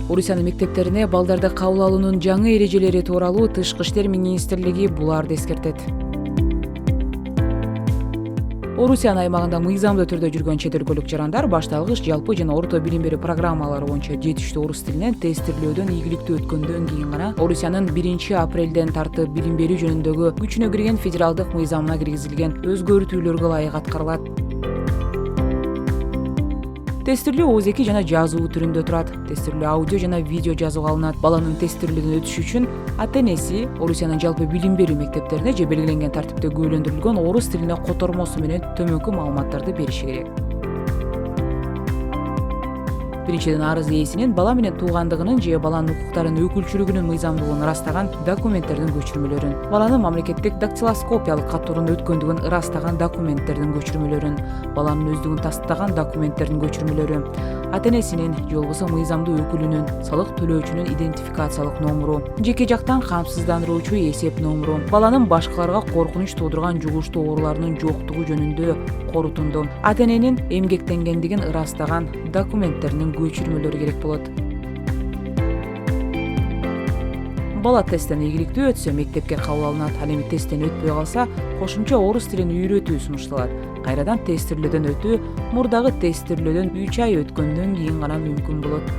Орусиянын мектептерине балдарды кабыл алуунун жаңы эрежелери тууралуу Тышкы иштер министрлиги буларды эскертет. Орусиянын аймагында мыйзамдуу түрдө жүргөн чет өлкөлүк жарандар башталгыч, жалпы жана орто билим берүү программалары боюнча жетиштүү орус тилинен тестирлөөдөн ийгиликтүү өткөндөн кийин гана Орусиянын 1-апрелден тартып билим берүү жөнүндөгү күчүнө кирген федералдык мыйзамына киргизилген өзгөртүүлөргө ылайык аткарылат. Тестирлөө ооз-2 жана жазуу түрүндө турат. Тестирлөө аудио жана видео жазууга алынат. Баланын тестирлөөдөн өтүшү үчүн ата-энеси Орусиянын жалпы билим берүү мектептерине же белгиленген тартипте күбөлөндүрүлгөн орус тилине котормосу менен төмөнкү маалыматтарды бериши керек. Биринчиден, арыз ээсинин бала менен туугандыгынын же баланын укуктарынын өкүлчүлүгүнүн мыйзамдуулугун ырастаган документтердин көчүрмөлөрүн, баланын мамлекеттик дактилоскопиялык катуурунун өткөндүгүн ырастаган документтердин көчүрмөлөрүн, баланын өздүгүн тастыктаган документтердин көчүрмөлөрү, ата-энесинин же болбосо мыйзамдуу өкүлүнүн, салык төлөөчүнүн идентификациялык номуру, жеке жактан камсыздандыруучу эсеп номуру, баланын башкаларга коркунуч туудурган жугуштуу ооруларынын жоктугу жөнүндө корутунду, ата-эненин эмгектенгендигин ырастаган документтеринин көчүрмөлөрү керек болот. Бала тесттен ийгиликтүү өтсө мектепке кабыл алынат. Ал эми тесттен өтпөй калса, кошумча орус тилин үйрөтүү сунушталат. Кайрадан тестирлөөдөн өтүү мурдагы тестирлөөдөн 3 ай өткөндөн кийин гана мүмкүн болот.